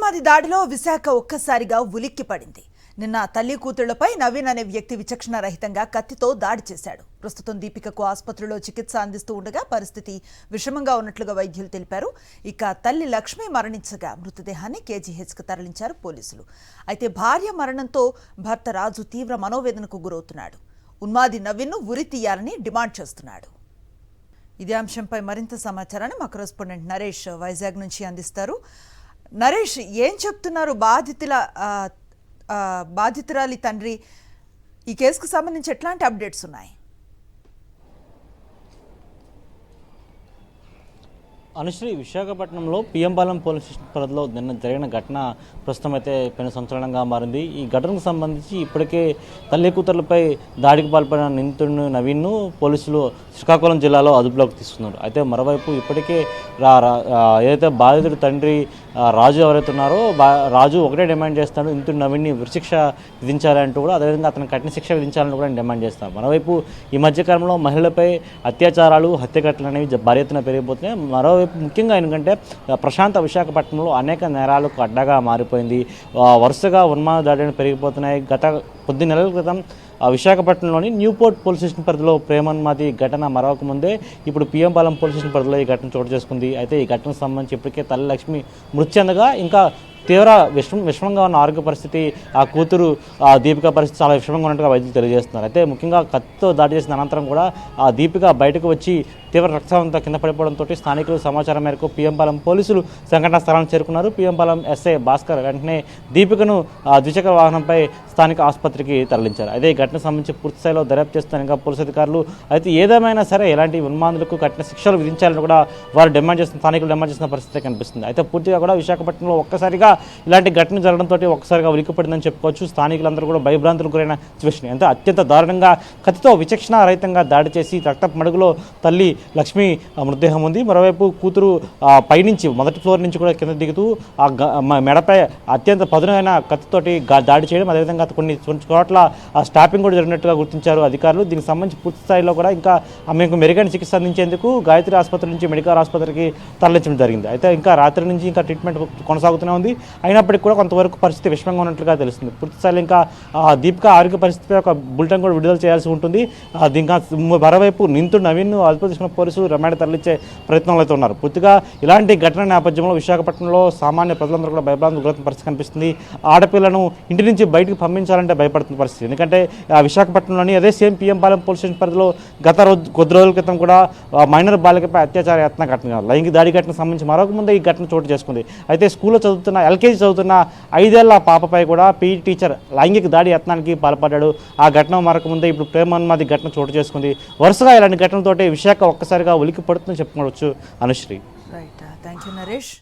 ఉన్మాది దాడిలో విశాఖ ఒక్కసారిగా ఉలిక్కిపడింది. నిన్న తల్లి కూతుళ్లపై నవీన్ అనే వ్యక్తి విచక్షణ రహితంగా కత్తితో దాడి చేశాడు. ప్రస్తుతం దీపికకు ఆసుపత్రిలో చికిత్స అందిస్తూ ఉండగా పరిస్థితి విషమంగా ఉన్నట్లుగా వైద్యులు తెలిపారు. ఇక తల్లి లక్ష్మి మరణించగా మృతదేహాన్ని కేజీహెచ్కు తరలించారు పోలీసులు. అయితే భార్య మరణంతో భర్త రాజు తీవ్ర మనోవేదనకు గురవుతున్నాడు. ఉన్మాది నవీన్ను ఉరి తీయాలని డిమాండ్ చేస్తున్నాడు. ఇదే అంశంపై మరింత సమాచారాన్ని మా కరెస్పాండెంట్ నరేష్ వైజాగ్ నుంచి అందిస్తారు. నరేష్, ఏం చెప్తున్నారు బాధితురాలి తండ్రి? ఈ కేసుకు సంబంధించి ఎట్లాంటి అప్డేట్స్ ఉన్నాయి? అనుశ్రీ, విశాఖపట్నంలో పిఎంపాలెం పోలీస్ స్టేషన్ పరిధిలో నిన్న జరిగిన ఘటన ప్రస్తుతం అయితే పెను సంచలనంగా మారింది. ఈ ఘటనకు సంబంధించి ఇప్పటికే తల్లి కూతుర్లపై దాడికి పాల్పడిన నిందితుడిని నవీన్ను పోలీసులు శ్రీకాకుళం జిల్లాలో అదుపులోకి తీసుకున్నారు. అయితే మరోవైపు ఇప్పటికే ఏదైతే బాధితుడి తండ్రి రాజు ఎవరైతే ఉన్నారో రాజు ఒకటే డిమాండ్ చేస్తాడు, నిందితుడు నవీన్ని ఉరిశిక్ష విధించాలంటూ కూడా, అదేవిధంగా అతను కఠిన శిక్ష విధించాలని కూడా డిమాండ్ చేస్తాను. మరోవైపు ఈ మధ్యకాలంలో మహిళలపై అత్యాచారాలు, హత్యఘటనలు అనేవి భారీ ఎత్తున పెరిగిపోతున్నాయి. మరోవైపు ముఖ్యంగా ఎందుకంటే ప్రశాంత విశాఖపట్నంలో అనేక నేరాలకు అడ్డగా మారిపోయింది. వరుసగా ఉన్మాద దాడులు పెరిగిపోతున్నాయి. గత కొద్ది నెలల క్రితం విశాఖపట్నంలోని న్యూపోర్ట్ పోలీస్ స్టేషన్ పరిధిలో ప్రేమన్మాది ఘటన మరొక ముందే ఇప్పుడు పిఎంపాలెం పోలీస్ స్టేషన్ పరిధిలో ఈ ఘటన చోటు చేసుకుంది. అయితే ఈ ఘటనకు సంబంధించి ఇప్పటికే తల్లి లక్ష్మి మృతి చెందగా ఇంకా తీవ్ర విషమంగా ఉన్న ఆరోగ్య పరిస్థితి, ఆ కూతురు దీపిక పరిస్థితి చాలా విషమంగా ఉన్నట్టుగా వైద్యులు తెలియజేస్తున్నారు. అయితే ముఖ్యంగా కత్తితో దాడి చేసిన అనంతరం కూడా ఆ దీపిక బయటకు వచ్చి తీవ్ర రక్తస్రావంతో కింద పడిపోవడంతో స్థానికులు సమాచారం మేరకు పిఎంపాలెం పోలీసులు సంఘటనా స్థలానికి చేరుకున్నారు. పిఎంపాలెం ఎస్ఐ భాస్కర్ వెంటనే దీపికను ద్విచక్ర వాహనంపై స్థానిక ఆసుపత్రికి తరలించారు. అదే ఈ ఘటనకు సంబంధించి పూర్తి స్థాయిలో దర్యాప్తు చేస్తున్నారు ఇంకా పోలీసు అధికారులు. అయితే ఏదేమైనా సరే ఇలాంటి ఉన్మాదులకు కఠిన శిక్షలు విధించాలని కూడా వారు స్థానికులు డిమాండ్ చేస్తున్న పరిస్థితి కనిపిస్తుంది. అయితే పూర్తిగా కూడా విశాఖపట్నంలో ఒక్కసారిగా ఇలాంటి ఘటన జరగడంతో ఒక్కసారిగా ఉలిక్కిపడిందని చెప్పుకోవచ్చు. స్థానికులందరూ కూడా భయభ్రాంతులకు గురైన సిచ్యువేషన్. అంటే అత్యంత దారుణంగా కత్తితో విచక్షణ రహితంగా దాడి చేసి రక్తపు మడుగులో తల్లి లక్ష్మి మృతదేహం ఉంది. మరోవైపు కూతురు పైనుంచి మొదటి ఫ్లోర్ నుంచి కూడా కింద దిగుతూ మెడపై అత్యంత పదునైన కత్తితోటి దాడి చేయడం, అదేవిధంగా కొన్ని చోట్ల స్టాపింగ్ కూడా జరిగినట్టుగా గుర్తించారు అధికారులు. దీనికి సంబంధించి పూర్తి స్థాయిలో కూడా ఇంకా ఆమెకు మెరుగైన చికిత్స అందించేందుకు గాయత్రి ఆసుపత్రి నుంచి మెడికల్ ఆసుపత్రికి తరలించడం జరిగింది. అయితే ఇంకా రాత్రి నుంచి ఇంకా ట్రీట్మెంట్ కొనసాగుతూనే ఉంది. అయినప్పటికీ కూడా కొంతవరకు పరిస్థితి విషమంగా ఉన్నట్లుగా తెలుస్తుంది. పూర్తి స్థాయిలో ఇంకా దీపిక ఆరోగ్య పరిస్థితిపై ఒక బులెటిన్ కూడా విడుదల చేయాల్సి ఉంటుంది. ఇంకా మరోవైపు నిందితుడు నవీన్ను అదుపులో తీసుకున్న పోలీసులు రిమాండ్ తరలించే ప్రయత్నంలో అయితే ఉన్నారు. పూర్తిగా ఇలాంటి ఘటన నేపథ్యంలో విశాఖపట్నంలో సామాన్య ప్రజలందరూ కూడా భయభ్రాంతులకు గురవుతున్న పరిస్థితి కనిపిస్తుంది. ఆడపిల్లను ఇంటి నుంచి బయటకు పంపించాలంటే భయపడుతున్న పరిస్థితి. ఎందుకంటే విశాఖపట్నంలోని అదే సేమ్ పిఎంపాలెం పోలీస్ స్టేషన్ పరిధిలో కొద్ది రోజుల క్రితం కూడా మైనర్ బాలికపై అత్యాచార యత్న ఘటన, లైంగిక దాడి ఘటనకు సంబంధించి మరొక ముందే ఈ ఘటన చోటు చేసుకుంది. అయితే స్కూల్లో చదువుతున్న ఎల్కేజీ చదువుతున్న 5 ఏళ్ల పాపపై కూడా పీఈ టీచర్ లైంగిక దాడి యత్నానికి పాల్పడ్డాడు. ఆ ఘటన మరొక ముందే ఇప్పుడు ప్రేమన్మాది ఘటన చోటు చేసుకుంది. వరుసగా ఇలాంటి ఘటనలతోటి విశాఖ ఒక్కసారిగా ఉలిక్కి పడుతుందని చెప్పుకోవచ్చు. Anusri. Right, thank you Naresh.